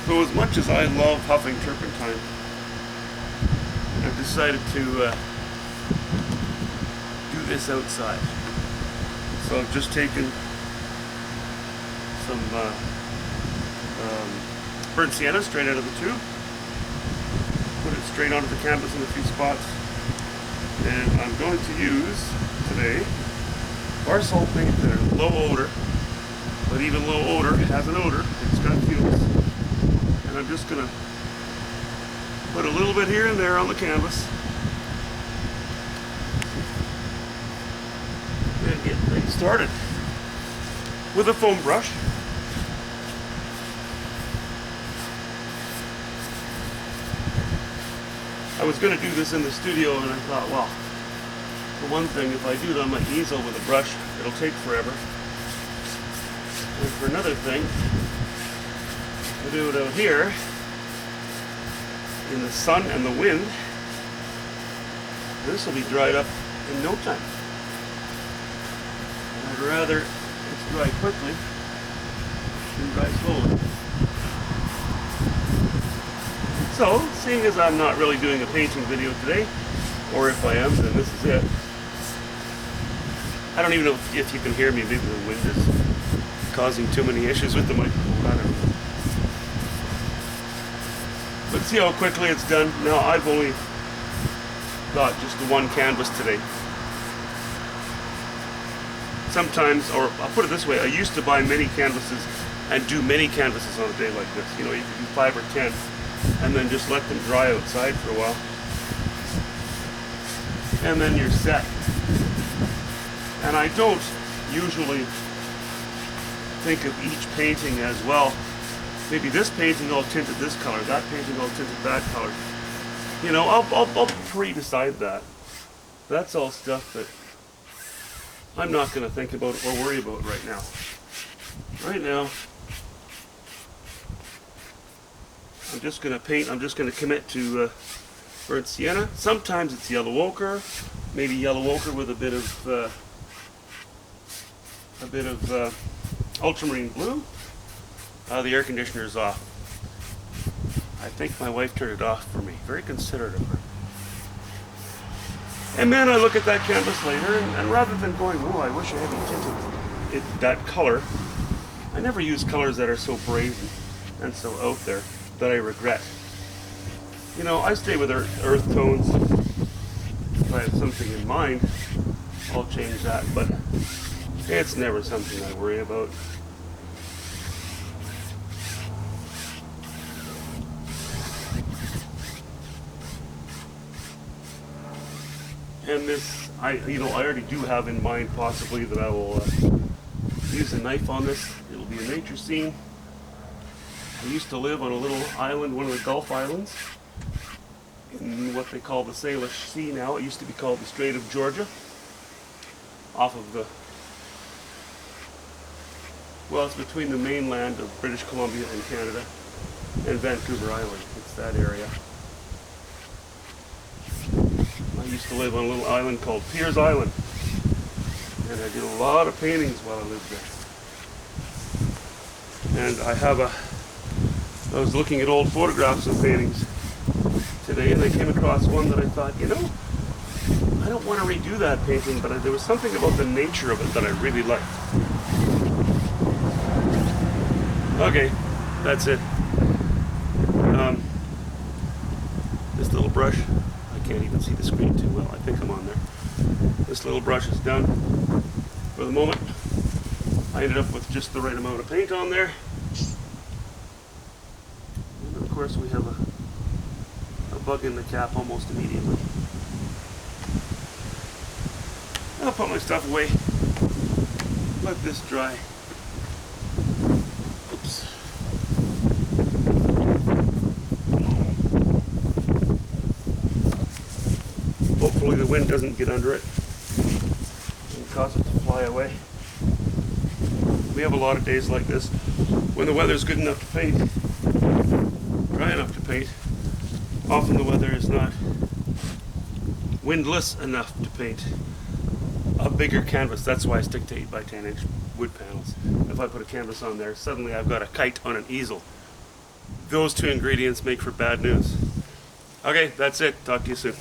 So as much as I love huffing turpentine, I've decided to do this outside. So I've just taken some burnt sienna straight out of the tube, put it straight onto the canvas in a few spots, and I'm going to use today bar salt paint that are low odor, but even low odor has an odor. It's got fumes. And I'm just going to put a little bit here and there on the canvas and get things started with a foam brush. I was going to do this in the studio, and I thought, well, for one thing, if I do it on my easel with a brush, it'll take forever. And for another thing, I do it out here in the sun and the wind. This will be dried up in no time. And I'd rather it's dry quickly than dry slowly. So, seeing as I'm not really doing a painting video today, or if I am, then this is it. I don't even know if you can hear me. Maybe the wind is causing too many issues with the microphone. I don't know. But see how quickly it's done. Now, I've only got just the one canvas today. Sometimes, or I'll put it this way, I used to buy many canvases and do many canvases on a day like this. You know, you could do 5 or 10 and then just let them dry outside for a while. And then you're set. And I don't usually think of each painting as, well, maybe this painting all tinted this color, that painting all tinted that color. You know, I'll pre-decide that. That's all stuff that I'm not going to think about or worry about right now. Right now, I'm just going to paint. I'm just going to commit to burnt sienna. Sometimes it's yellow ochre, maybe yellow ochre with a bit of ultramarine blue. The air conditioner is off. I think my wife turned it off for me. Very considerate of her. And then I look at that canvas later, and rather than going, oh, I wish I hadn't tinted it that color, I never use colors that are so brazen and so out there that I regret. You know, I stay with earth tones. If I have something in mind, I'll change that, but it's never something I worry about. And this, I already do have in mind possibly that I will use a knife on this. It'll be a nature scene. I used to live on a little island, one of the Gulf Islands, in what they call the Salish Sea now. It used to be called the Strait of Georgia, off of the, well, it's between the mainland of British Columbia and Canada and Vancouver Island. It's that area. I used to live on a little island called Piers Island, and I did a lot of paintings while I lived there. And I was looking at old photographs of paintings today, and I came across one that I thought, you know, I don't want to redo that painting, but there was something about the nature of it that I really liked. Okay, that's it. This little brush, I can't even see the screen too well. I think I'm on there. This little brush is done for the moment. I ended up with just the right amount of paint on there. And of course we have a bug in the cap almost immediately. I'll put my stuff away. Let this dry. Oops. Hopefully the wind doesn't get under it and cause it to fly away. We have a lot of days like this when the weather's good enough to paint, dry enough to paint. Often the weather is not windless enough to paint a bigger canvas. That's why I stick to 8 by 10 inch wood panels. If I put a canvas on there, suddenly I've got a kite on an easel. those two ingredients make for bad news. Okay, that's it. Talk to you soon.